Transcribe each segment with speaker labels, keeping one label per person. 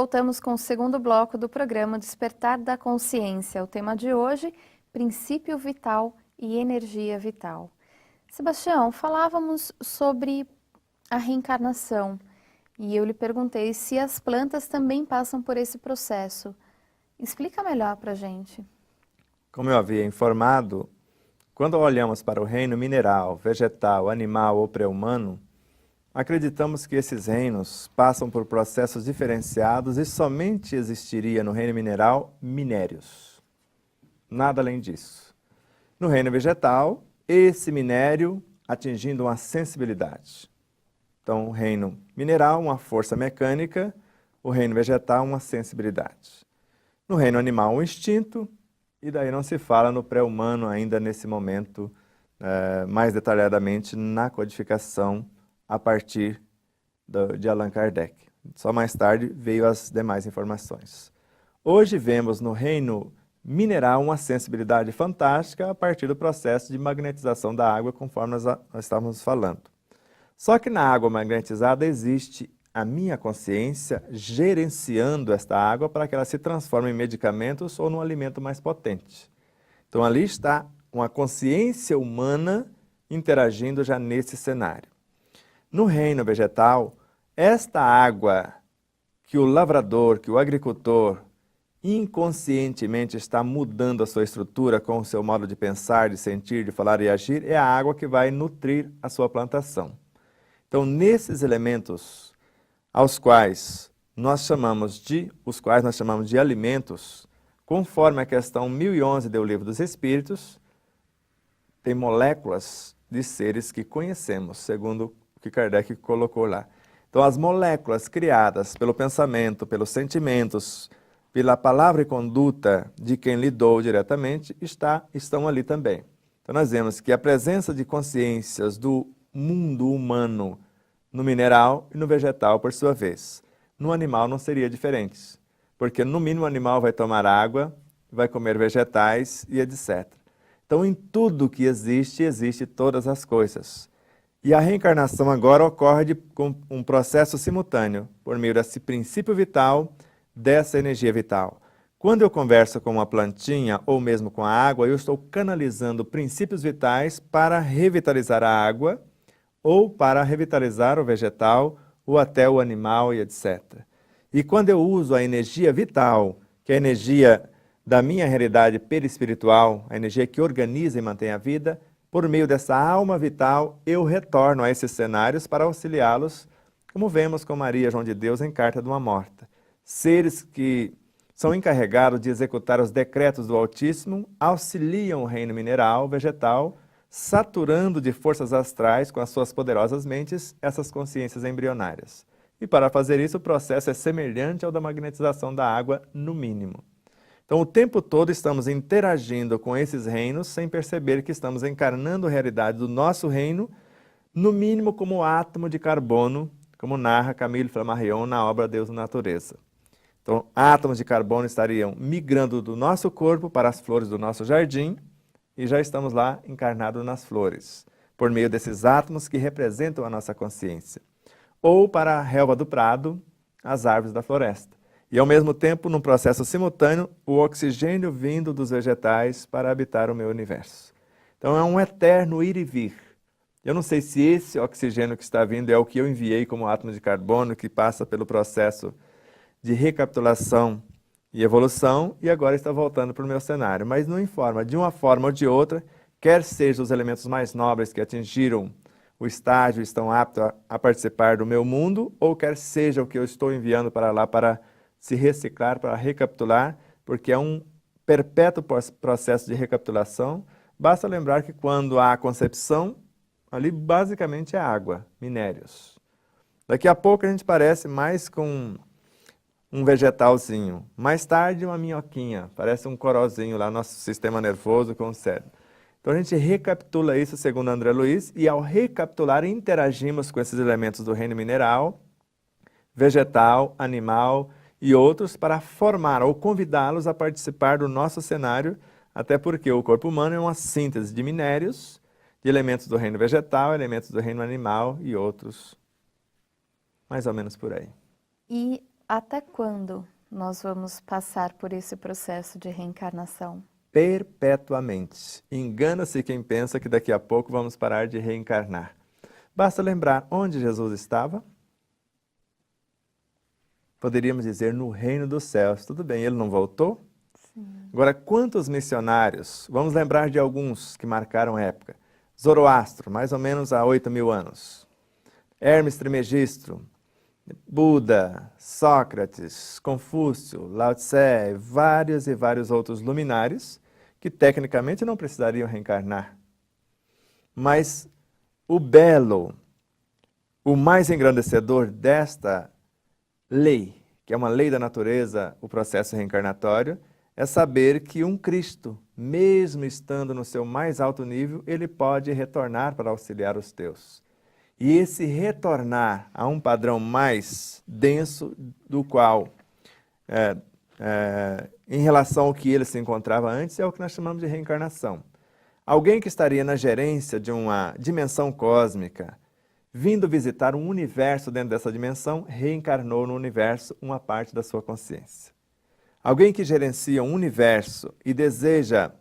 Speaker 1: voltamos com o segundo bloco do programa Despertar da Consciência. O tema de hoje, princípio vital e energia vital. Sebastião, falávamos sobre a reencarnação e eu lhe perguntei se as plantas também passam por esse processo. Explica melhor para a gente.
Speaker 2: Como eu havia informado, quando olhamos para o reino mineral, vegetal, animal ou pré-humano, acreditamos que esses reinos passam por processos diferenciados e somente existiria no reino mineral minérios. Nada além disso. No reino vegetal, esse minério atingindo uma sensibilidade. Então, o reino mineral, uma força mecânica, o reino vegetal, uma sensibilidade. No reino animal, um instinto, e daí não se fala no pré-humano ainda nesse momento, mais detalhadamente na codificação a partir de Allan Kardec. Só mais tarde veio as demais informações. Hoje vemos no reino mineral uma sensibilidade fantástica a partir do processo de magnetização da água, conforme nós estávamos falando. Só que na água magnetizada existe a minha consciência gerenciando esta água para que ela se transforme em medicamentos ou num alimento mais potente. Então ali está uma consciência humana interagindo já nesse cenário. No reino vegetal, esta água que o lavrador, que o agricultor, inconscientemente está mudando a sua estrutura com o seu modo de pensar, de sentir, de falar e agir, é a água que vai nutrir a sua plantação. Então, nesses elementos aos quais nós chamamos de alimentos, conforme a questão 1011 do Livro dos Espíritos, tem moléculas de seres que conhecemos, segundo o que Kardec colocou lá. Então, as moléculas criadas pelo pensamento, pelos sentimentos, pela palavra e conduta de quem lidou diretamente, estão ali também. Então, nós vemos que a presença de consciências do mundo humano no mineral e no vegetal, por sua vez. No animal não seria diferente, porque no mínimo o animal vai tomar água, vai comer vegetais e etc. Então, em tudo que existe todas as coisas. E a reencarnação agora ocorre com um processo simultâneo, por meio desse princípio vital, dessa energia vital. Quando eu converso com uma plantinha ou mesmo com a água, eu estou canalizando princípios vitais para revitalizar a água ou para revitalizar o vegetal ou até o animal e etc. E quando eu uso a energia vital, que é a energia da minha realidade perispiritual, a energia que organiza e mantém a vida, por meio dessa alma vital, eu retorno a esses cenários para auxiliá-los, como vemos com Maria, João de Deus, em Carta de uma Morta. Seres que são encarregados de executar os decretos do Altíssimo, auxiliam o reino mineral, vegetal, saturando de forças astrais com as suas poderosas mentes essas consciências embrionárias. E para fazer isso, o processo é semelhante ao da magnetização da água, no mínimo. Então, o tempo todo estamos interagindo com esses reinos sem perceber que estamos encarnando a realidade do nosso reino, no mínimo como átomo de carbono, como narra Camille Flammarion na obra Deus na Natureza. Então, átomos de carbono estariam migrando do nosso corpo para as flores do nosso jardim e já estamos lá encarnados nas flores, por meio desses átomos que representam a nossa consciência. Ou para a relva do prado, as árvores da floresta. E, ao mesmo tempo, num processo simultâneo, o oxigênio vindo dos vegetais para habitar o meu universo. Então, é um eterno ir e vir. Eu não sei se esse oxigênio que está vindo é o que eu enviei como átomo de carbono, que passa pelo processo de recapitulação e evolução, e agora está voltando para o meu cenário. Mas não informa, de uma forma ou de outra, quer sejam os elementos mais nobres que atingiram o estágio e estão aptos a participar do meu mundo, ou quer seja o que eu estou enviando para lá para se reciclar, para recapitular, porque é um perpétuo processo de recapitulação. Basta lembrar que quando há a concepção, ali basicamente é água, minérios. Daqui a pouco a gente parece mais com um vegetalzinho. Mais tarde uma minhoquinha, parece um corozinho lá no nosso sistema nervoso com o cérebro. Então a gente recapitula isso segundo André Luiz, e ao recapitular interagimos com esses elementos do reino mineral, vegetal, animal e outros para formar ou convidá-los a participar do nosso cenário, até porque o corpo humano é uma síntese de minérios, de elementos do reino vegetal, elementos do reino animal e outros, mais ou menos por aí.
Speaker 1: E até quando nós vamos passar por esse processo de reencarnação?
Speaker 2: Perpetuamente. Engana-se quem pensa que daqui a pouco vamos parar de reencarnar. Basta lembrar onde Jesus estava. Poderíamos dizer no reino dos céus. Tudo bem, ele não voltou?
Speaker 1: Sim.
Speaker 2: Agora, quantos missionários? Vamos lembrar de alguns que marcaram a época. Zoroastro, mais ou menos há 8.000 anos. Hermes Trismegisto, Buda, Sócrates, Confúcio, Lao Tse, vários e vários outros luminares que tecnicamente não precisariam reencarnar. Mas o belo, o mais engrandecedor desta lei, que é uma lei da natureza, o processo reencarnatório, é saber que um Cristo, mesmo estando no seu mais alto nível, ele pode retornar para auxiliar os teus. E esse retornar a um padrão mais denso do qual, em relação ao que ele se encontrava antes, é o que nós chamamos de reencarnação. Alguém que estaria na gerência de uma dimensão cósmica, vindo visitar um universo dentro dessa dimensão, reencarnou no universo uma parte da sua consciência. Alguém que gerencia um universo e deseja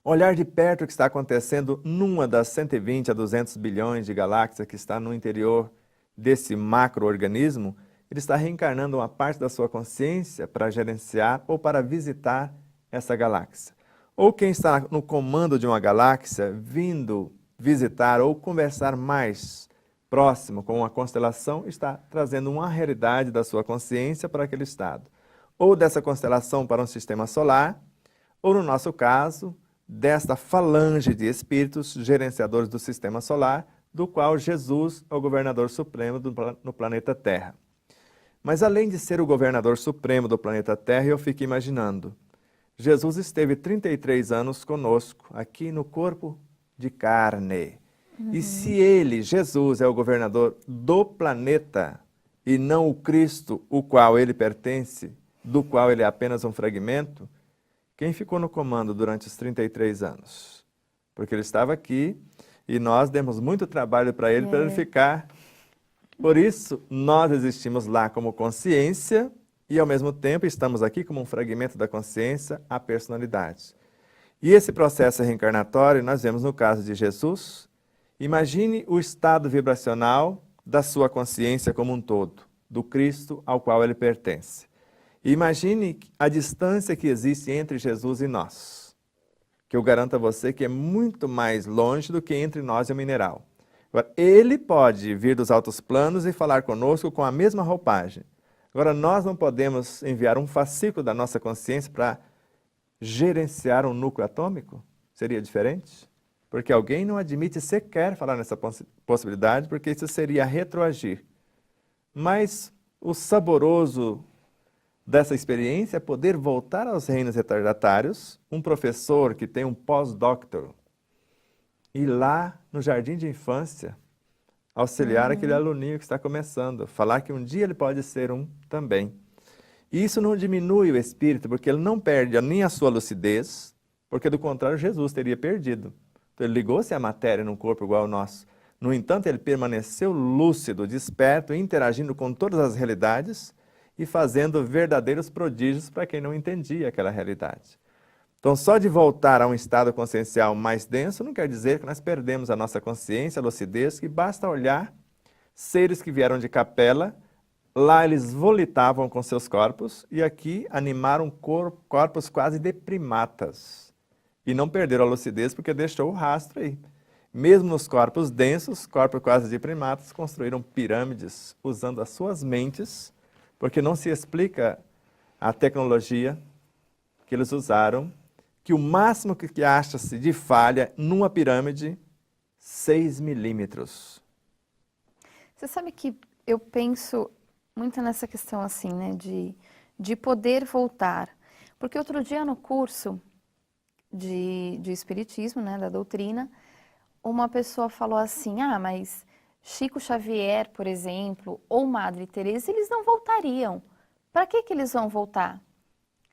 Speaker 2: olhar de perto o que está acontecendo numa das 120 a 200 bilhões de galáxias que está no interior desse macro-organismo, ele está reencarnando uma parte da sua consciência para gerenciar ou para visitar essa galáxia. Ou quem está no comando de uma galáxia, vindo visitar ou conversar mais próximo com uma constelação, está trazendo uma realidade da sua consciência para aquele estado. Ou dessa constelação para um sistema solar, ou no nosso caso, desta falange de espíritos gerenciadores do sistema solar, do qual Jesus é o governador supremo no planeta Terra. Mas além de ser o governador supremo do planeta Terra, eu fico imaginando, Jesus esteve 33 anos conosco, aqui no corpo de carne. E se ele, Jesus, é o governador do planeta, e não o Cristo, o qual ele pertence, do qual ele é apenas um fragmento, quem ficou no comando durante os 33 anos? Porque ele estava aqui e nós demos muito trabalho para ele ficar. Por isso, nós existimos lá como consciência e, ao mesmo tempo, estamos aqui como um fragmento da consciência, a personalidade. E esse processo reencarnatório, nós vemos no caso de Jesus. Imagine o estado vibracional da sua consciência como um todo, do Cristo ao qual ele pertence. Imagine a distância que existe entre Jesus e nós, que eu garanto a você que é muito mais longe do que entre nós e o mineral. Agora, ele pode vir dos altos planos e falar conosco com a mesma roupagem. Agora, nós não podemos enviar um fascículo da nossa consciência para gerenciar um núcleo atômico? Seria diferente? Porque alguém não admite sequer falar nessa possibilidade, porque isso seria retroagir. Mas o saboroso dessa experiência é poder voltar aos reinos retardatários, um professor que tem um pós-doctor, ir lá no jardim de infância, auxiliar aquele aluninho que está começando, falar que um dia ele pode ser um também. E isso não diminui o espírito, porque ele não perde nem a sua lucidez, porque do contrário Jesus teria perdido. Então ele ligou-se à matéria num corpo igual ao nosso. No entanto, ele permaneceu lúcido, desperto, interagindo com todas as realidades, e fazendo verdadeiros prodígios para quem não entendia aquela realidade. Então, só de voltar a um estado consciencial mais denso não quer dizer que nós perdemos a nossa consciência, a lucidez, que basta olhar seres que vieram de Capela, lá eles volitavam com seus corpos, e aqui animaram corpos quase de primatas. E não perderam a lucidez porque deixou o rastro aí. Mesmo nos corpos densos, corpos quase de primatas, construíram pirâmides usando as suas mentes, porque não se explica a tecnologia que eles usaram, que o máximo que acha-se de falha numa pirâmide, 6 milímetros.
Speaker 1: Você sabe que eu penso muito nessa questão assim, né, de poder voltar. Porque outro dia no curso de Espiritismo, né, da doutrina, uma pessoa falou assim, mas Chico Xavier, por exemplo, ou Madre Teresa, eles não voltariam. Para que eles vão voltar?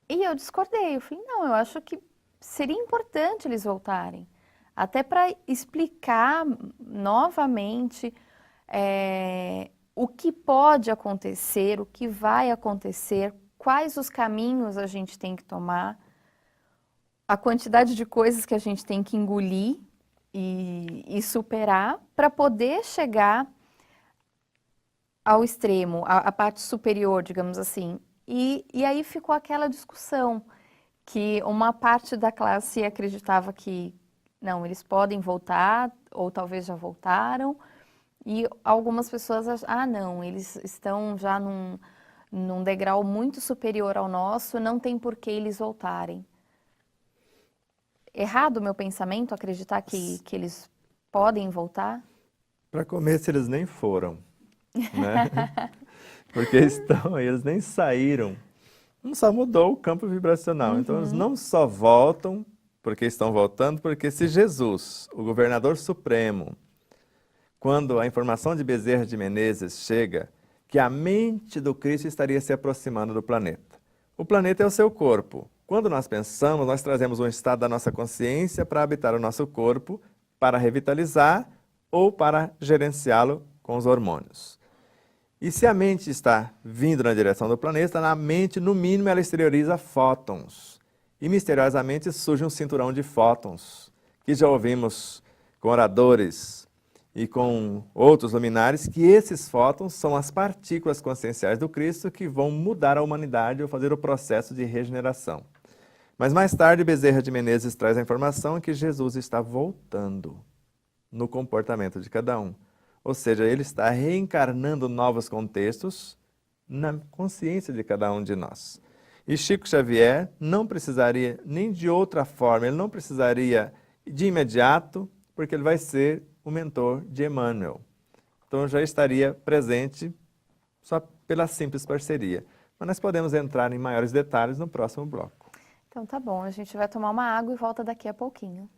Speaker 1: E eu discordei, eu falei, não, eu acho que seria importante eles voltarem. Até para explicar novamente o que pode acontecer, o que vai acontecer, quais os caminhos a gente tem que tomar, a quantidade de coisas que a gente tem que engolir e superar para poder chegar ao extremo, a parte superior, digamos assim. E aí ficou aquela discussão que uma parte da classe acreditava que não, eles podem voltar, ou talvez já voltaram, e algumas pessoas não, eles estão já num degrau muito superior ao nosso, não tem por que eles voltarem. Errado o meu pensamento acreditar que eles podem voltar?
Speaker 2: Para começo, eles nem foram, né? Porque eles nem saíram. Só mudou o campo vibracional. Então, eles não só voltam porque estão voltando, porque se Jesus, o governador supremo, quando a informação de Bezerra de Menezes chega, que a mente do Cristo estaria se aproximando do planeta. O planeta é o seu corpo. Quando nós pensamos, nós trazemos um estado da nossa consciência para habitar o nosso corpo, para revitalizar ou para gerenciá-lo com os hormônios. E se a mente está vindo na direção do planeta, na mente, no mínimo, ela exterioriza fótons. E misteriosamente surge um cinturão de fótons, que já ouvimos com oradores e com outros luminares, que esses fótons são as partículas conscienciais do Cristo que vão mudar a humanidade ou fazer o processo de regeneração. Mas mais tarde, Bezerra de Menezes traz a informação que Jesus está voltando no comportamento de cada um. Ou seja, ele está reencarnando novos contextos na consciência de cada um de nós. E Chico Xavier não precisaria nem de outra forma, ele não precisaria de imediato, porque ele vai ser o mentor de Emmanuel. Então já estaria presente só pela simples parceria. Mas nós podemos entrar em maiores detalhes no próximo bloco.
Speaker 1: Então tá bom, a gente vai tomar uma água e volta daqui a pouquinho.